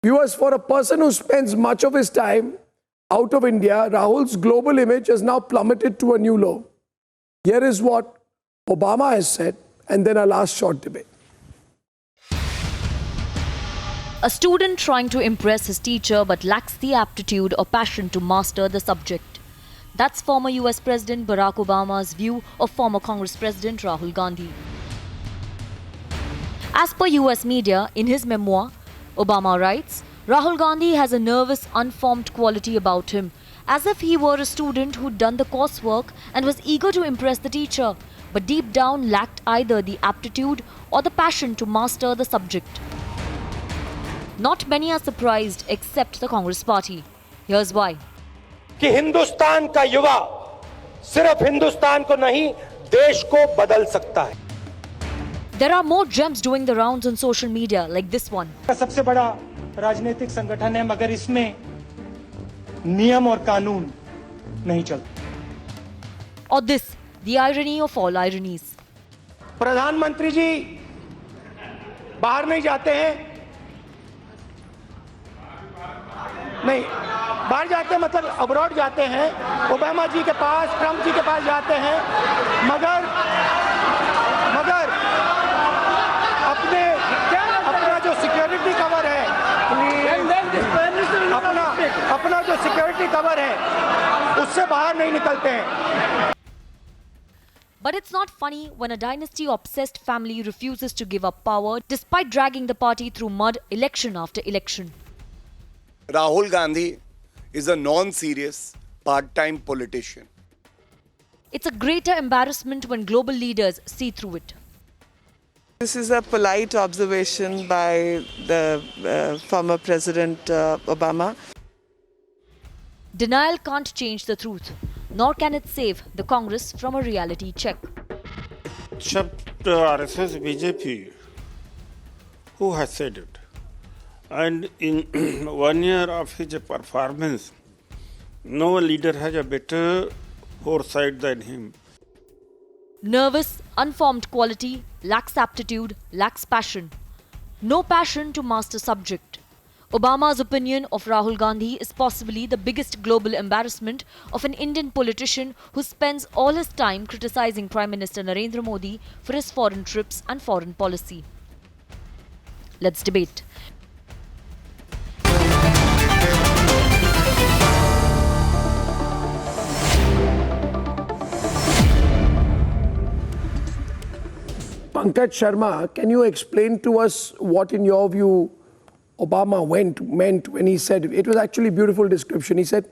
Viewers, for a person who spends much of his time out of India, Rahul's global image has now plummeted to a new low. Here is what Obama has said, and then our last short debate. A student trying to impress his teacher but lacks the aptitude or passion to master the subject. That's former US President Barack Obama's view of former Congress President Rahul Gandhi. As per US media, in his memoir, Obama writes, Rahul Gandhi has a nervous, unformed quality about him, as if he were a student who'd done the coursework and was eager to impress the teacher, but deep down lacked either the aptitude or the passion to master the subject. Not many are surprised except the Congress party. Here's why. कि हिंदुस्तान का युवा सिर्फ हिंदुस्तान को नहीं देश को बदल सकता है. There are more gems doing the rounds on social media like this one. सबसे बड़ा राजनीतिक संगठन है मगर इसमें नियम और कानून नहीं चलते. Or this, the irony of all ironies. प्रधानमंत्री जी बाहर नहीं जाते हैं. नहीं, बाहर जाते हैं मतलब अब्रॉड जाते हैं. ओबामा जी के पास, ट्रंप जी के पास जाते हैं. मगर अपना जो सिक्योरिटी कवर है, अपना जो सिक्योरिटी कवर है, उससे बाहर नहीं निकलते हैं. But it's not funny when a dynasty-obsessed family refuses to give up power despite dragging the party through mud election after election. Rahul Gandhi is a non-serious, part-time politician. It's a greater embarrassment when global leaders see through it. This is a polite observation by the former President Obama. Denial can't change the truth, nor can it save the Congress from a reality check. Except RSS BJP, who has said it. And in 1 year of his performance, no leader has a better foresight than him. Nervous, unformed quality, lacks aptitude, lacks passion. No passion to master subject. Obama's opinion of Rahul Gandhi is possibly the biggest global embarrassment of an Indian politician who spends all his time criticizing Prime Minister Narendra Modi for his foreign trips and foreign policy. Let's debate. Pankaj Sharma, can you explain to us what, in your view, Obama meant when he said, it was actually a beautiful description. He said,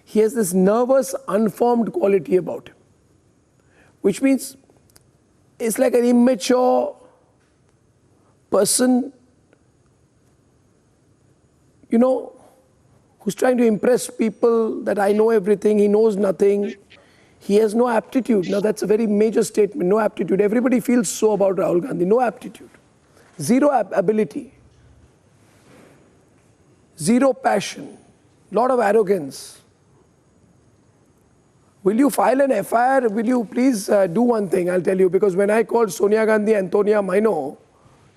he has this nervous, unformed quality about him, which means it's like an immature person, who's trying to impress people that I know everything, he knows nothing. He has no aptitude. Now, that's a very major statement, no aptitude. Everybody feels so about Rahul Gandhi, no aptitude. Zero ability. Zero passion. Lot of arrogance. Will you file an FIR? Will you please do one thing, I'll tell you, because when I called Sonia Gandhi, Antonia Maino,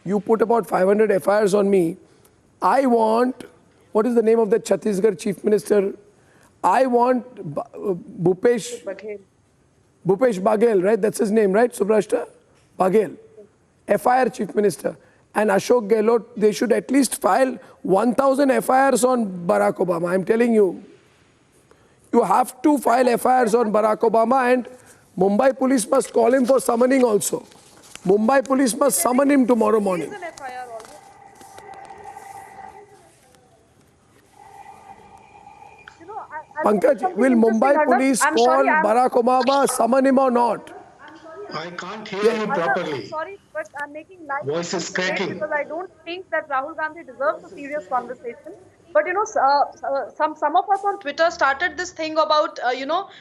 you put about 500 FIRs on me. I want, what is the name of the Chhattisgarh Chief Minister? I want Bhupesh Baghel, right? That's his name, right? Subrashta Baghel, FIR Chief Minister. And Ashok Gehlot, they should at least file 1,000 FIRs on Barack Obama. I'm telling you, you have to file FIRs on Barack Obama, and Mumbai police must call him for summoning also. Mumbai police must summon him tomorrow morning. Pankaj, will Mumbai police call Barack Obama, summon him or not? I can't hear you properly. I'm sorry, but I'm making light. Voice is cracking. Because I don't think that Rahul Gandhi deserves a serious conversation. But some of us on Twitter started this thing about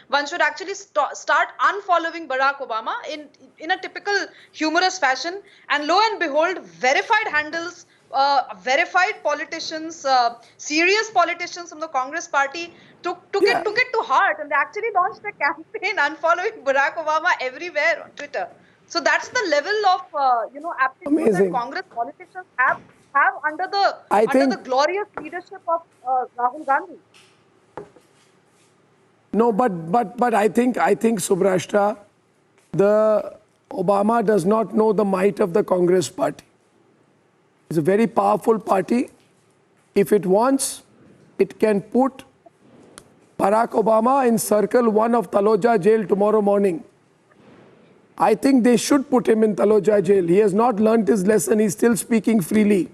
one should actually start unfollowing Barack Obama in a typical humorous fashion, and lo and behold, verified handles, verified politicians, serious politicians from the Congress party took it to heart, and they actually launched a campaign unfollowing Barack Obama everywhere on Twitter. So that's the level of aptitude that Congress politicians have have under the I under think- the glorious leadership of Rahul Gandhi. No, but I think Subrashta, the Obama does not know the might of the Congress party. It's a very powerful party. If it wants, it can put Barack Obama in Circle 1 of Taloja jail tomorrow morning. I think they should put him in Taloja jail. He has not learnt his lesson. He's still speaking freely.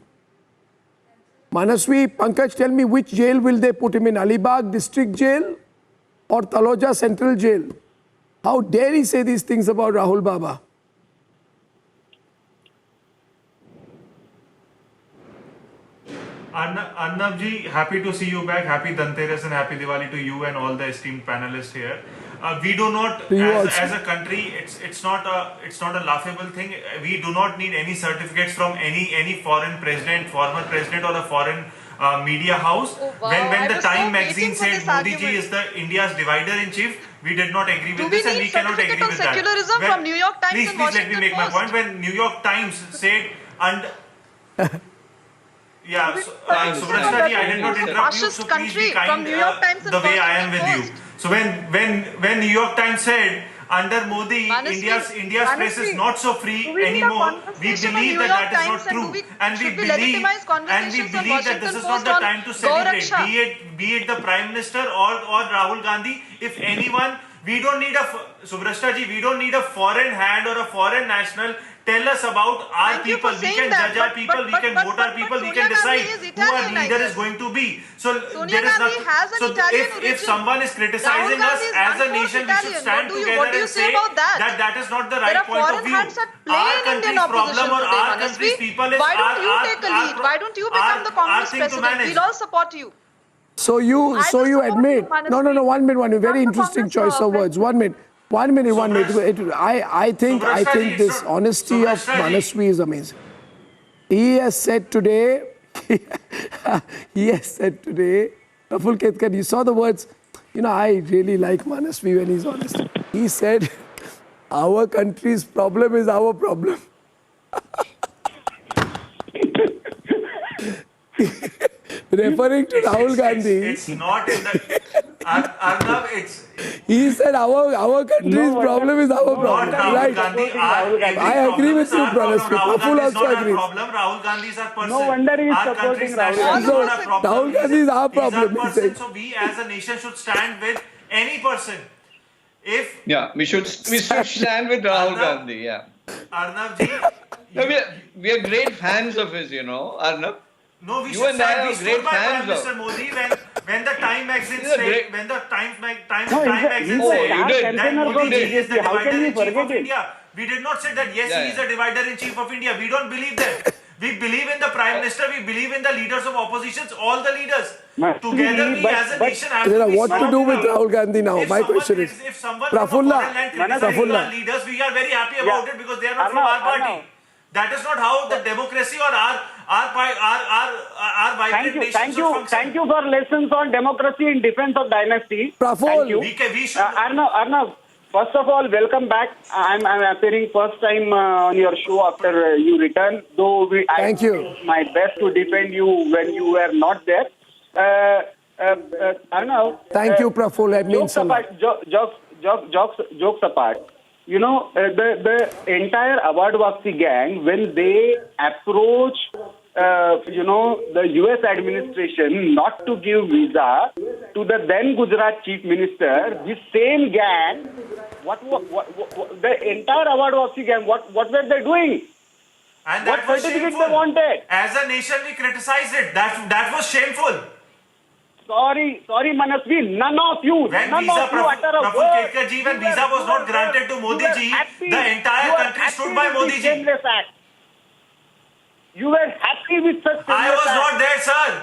Manasvi, Pankaj, tell me which jail will they put him in? Alibag District Jail or Taloja Central Jail? How dare he say these things about Rahul Baba? Arnab ji, happy to see you back. Happy Dhanteras and happy Diwali to you and all the esteemed panelists here. We do not, as a country, it's not a laughable thing. We do not need any certificates from any foreign president, former president, or a foreign media house. Oh, wow. When the I was so Time waiting magazine for said this Modi ji argument. is the India's divider in chief, we did not agree with Do we this, and need we cannot agree certificate of with that. secularism from New York Times please, and please let me Washington make my Post? point. When New York Times said yeah, so, Subrashta ji, I did not interrupt you, Fascist so please country be kind from New York Times and the way I am with Washington you. So when New York Times said under Modi, Manasvi, India's press is not so free do we need a anymore, we conversation on believe New that York that is not Times and true, do we- and we should we believe legitimize conversations on that this is Washington not the Post time to on celebrate. Gauraksha? Be it the Prime Minister or Rahul Gandhi, if anyone. We don't need Subrashta ji, we don't need a foreign hand or a foreign national tell us about our Thank you people. for We saying can that, judge our but- people, we but- can but- vote but- our people, but we can Sonia decide Gandhi is who our Italian, I leader guess. is going to be. So Sonia there is Gandhi nothing. has an So Italian if origin. someone is criticizing Rahul us Gandhi is as a one-fourth nation, we should Italian. stand What do you together and say say about that? that is not the There right are point of foreign view. hands at play Our in country's Indian problem opposition or today, our Manasvi. country's people is Why don't you our- take a our- lead? Why don't you become the our Congress thing to president? manage. We'll all support you. So you I so will you support admit you, Manasvi. no 1 minute Not very the interesting Congress, choice of words. 1 minute. 1 minute. I think Subrashta ji, it's this not- honesty of Subrashta ji. Manasvi is amazing. He has said today, Praful Ketkar, you saw the words. You know, I really like Manasvi when he's honest. He said, our country's problem is our problem. Referring to Rahul Gandhi, It's not in the. Arnab, it's he said our country's problem is our not problem. Rahul Right. Gandhi. I agree with you, Pranasvi. Rahul Praful Gandhi is also not our agrees. problem. Rahul Gandhi is our person. No wonder he is Our supporting country's Rahul national Gandhi. is not our So, problem. Rahul Gandhi is our problem, He's he our person, said. so we as a nation should stand with any person. If Yeah, we should stand with Rahul Gandhi. Yeah, Arnab ji, no, we are great fans of his. Arnab. no, we You should and I stand. are We stood great by Prime fans of- Minister Modi when the Time magazine He's a said great- when the Time No, magazine he's a said you did. that campaigner for Modi ji is the BJP. How can divider we in chief forget of it? India. We did not say that yes, Yeah, he is yeah. the divider in chief of India. We don't believe that. We believe in the Prime Minister. We believe in the leaders of oppositions. All the leaders Must together. be, We but- as a but- nation have You know, to be what to strong do with enough. Rahul Gandhi now? If My someone question crit- is, if someone Prafulla, from a foreign land criticizes Prafulla. our leaders, we are very happy about Yeah. it because they are not from Arnav, our party. Arnav. That is not how the democracy or our vibrant nation Thank should function. you for lessons on democracy in defense of dynasty. Praful. Thank you. We should. Arnav, first of all, welcome back. I'm appearing first time on your show after you return. Though Thank you. did my best to defend you when you were not there. Arnav. Thank you, Praful. That means Jokes a lot. apart, jokes apart. You know, the entire Award Wapsi gang, when they approach, the US administration not to give visa to the then Gujarat chief minister, this same gang, what the entire Award Wapsi gang, what were they doing? And What that was certificate shameful. they wanted? As a nation, we criticized it. That was shameful. Sorry, Manasvi, none of you, When none visa, of you utter a Praful word. Ketkar ji, when You visa were- was you not were- granted to you Modi were ji, happy. the entire You were country stood happy by with Modi this ji. Shameless act. You were happy with such I shameless was act. not there, sir.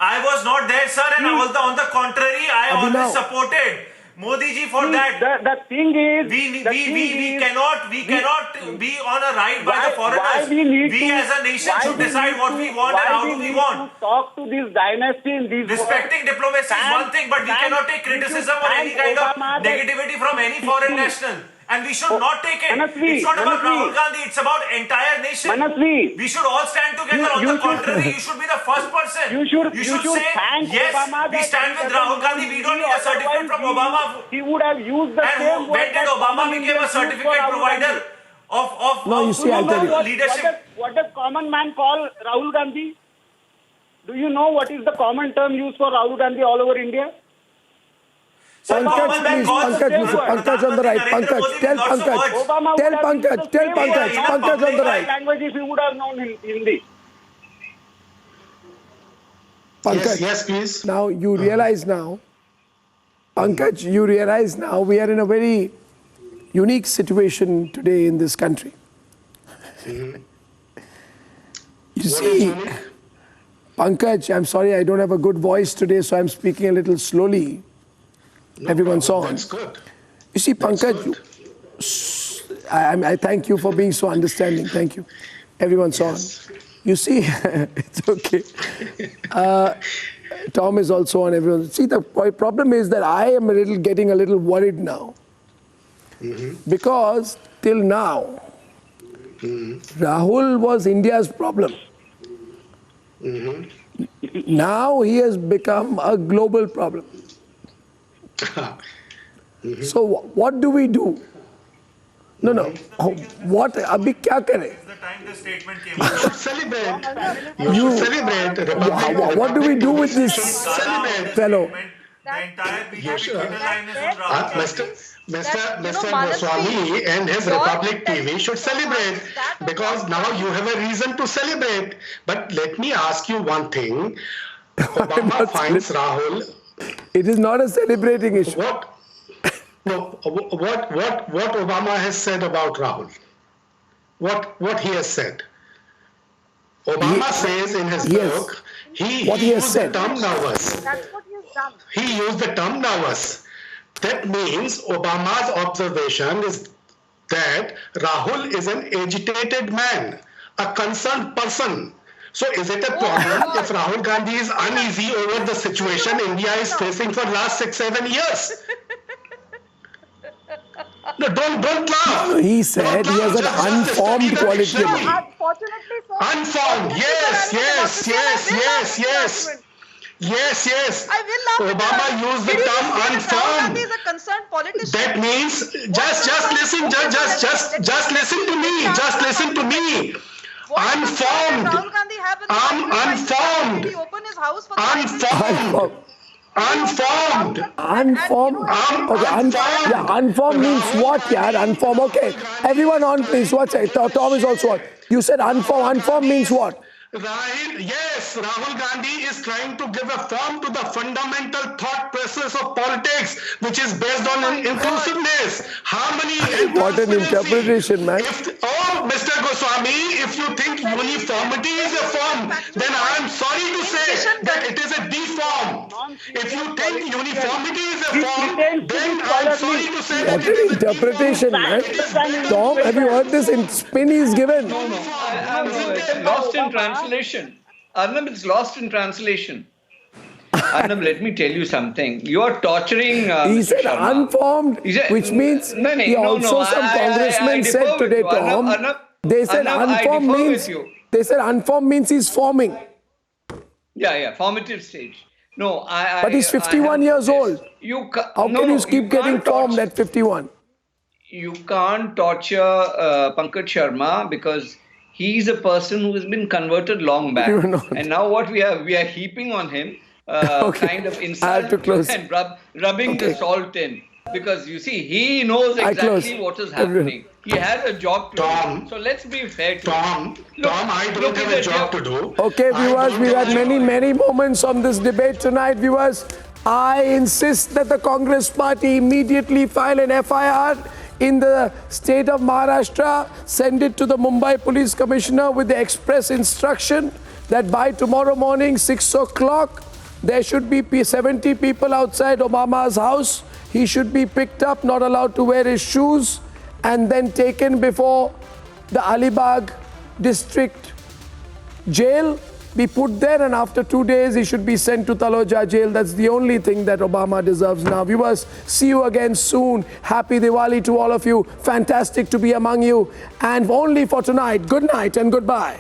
I was not there, sir, and on the contrary, I Abhinav. always supported Modi ji for See, that. The thing is, We cannot be on a ride by the foreigners. We as a nation should decide what we want and how do we want. To talk to this dynasty in these Respecting diplomacy is one thing, but we cannot take criticism or any kind of negativity from any foreign national. And we should not take it. Manasvi, It's not about Manasvi. Rahul Gandhi, it's about entire nation. Manasvi. We should all stand together. On the contrary, you should be the first person. You should say, thank yes, Obama we that stand he with doesn't Rahul Gandhi. We don't need a certificate from Otherwise, Obama. He would have used the And same when word did that Obama common become a Indians use for certificate Rahul provider Gandhi. of No, you see, I'll tell you. leadership? What does common man call Rahul Gandhi? Do you know what is the common term used for Rahul Gandhi all over India? Pankaj, please, Pankaj on the right. Pankaj, tell Pankaj. Obama Tell would have Pankaj, used the tell same Pankaj, word. Pankaj on the right. Language if he would have known Hindi. Pankaj, Yes, please. now you realize now, Pankaj, you realize now we are in a very unique situation today in this country. You see, Pankaj, I'm sorry I don't have a good voice today, so I'm speaking a little slowly. Everyone's problem. on. That's good. You see, That's Pankaj, good. I thank you for being so understanding. Thank you. Everyone's on. You see, it's okay. Tom is also on. Everyone. See, the problem is that I am getting a little worried now. Because till now, Rahul was India's problem. Now he has become a global problem. So what do we do? No. What? Abhi kya kare? The time the statement came You should celebrate. You should celebrate. What do we do with this Celebrate. fellow? The entire BJP sure. Twitter line is on Rahul Gandhi. Mr. Goswami and his Republic TV should celebrate because now you have a reason to celebrate. But let me ask you one thing. Obama finds Rahul. It is not a celebrating issue. What Obama has said about Rahul? What he has said? Obama says in his book, he used the term nervous. That's what he has done. He used the term nervous. That means Obama's observation is that Rahul is an agitated man, a concerned person. So is it a problem if Rahul Gandhi is uneasy over the situation India is facing for last 6-7 years? No, don't laugh. He said he has an unformed quality. Unfortunately, sir. Unformed, yes. I will laugh. Obama used the term Rahul unformed. Gandhi is a concerned politician. That means just listen to me. Just listen to me. Unformed. Rahul Gandhi have Unformed. Did he open his house for the Unformed. Unformed means what, yaar? Unformed. Okay. Everyone on, please. What's it? Tom is also on. You said unformed. Unformed means what? Rahul Gandhi is trying to give a form to the fundamental thought process of politics, which is based on inclusiveness, harmony, and What an interpretation, man. Mr. Goswami, if you think uniformity is a form, then I am sorry to say that it is a deform. If you think uniformity is a form, then I am sorry to say that What it an is a interpretation, man. Tom, have you heard this in spin he's given? No, it's lost in translation. Arnab, it's lost in translation. Arnab, let me tell you something. You are torturing. He Mr. said Sharma. unformed, which means some congressmen said today, Tom. They said unformed means. They said unformed means he's forming. Yeah, formative stage. No, But he's 51 years old. How can you keep getting formed at 51? You can't torture Pankaj Sharma because he's a person who has been converted long back. You're not. And now what we are heaping on him kind of insult and rubbing the salt in. Because you see, he knows exactly what is happening. He has a job to do. So let's be fair to him. Tom, I don't have a job to do. Okay, viewers, we've had many moments on this debate tonight, viewers. I insist that the Congress party immediately file an FIR in the state of Maharashtra, send it to the Mumbai Police Commissioner with the express instruction that by tomorrow morning, 6 o'clock, there should be 70 people outside Obama's house. He should be picked up, not allowed to wear his shoes, and then taken before the Alibag district jail be put there, and after 2 days he should be sent to Taloja jail. That's the only thing that Obama deserves now. Viewers, see you again soon. Happy Diwali to all of you. Fantastic to be among you. And only for tonight, good night and goodbye.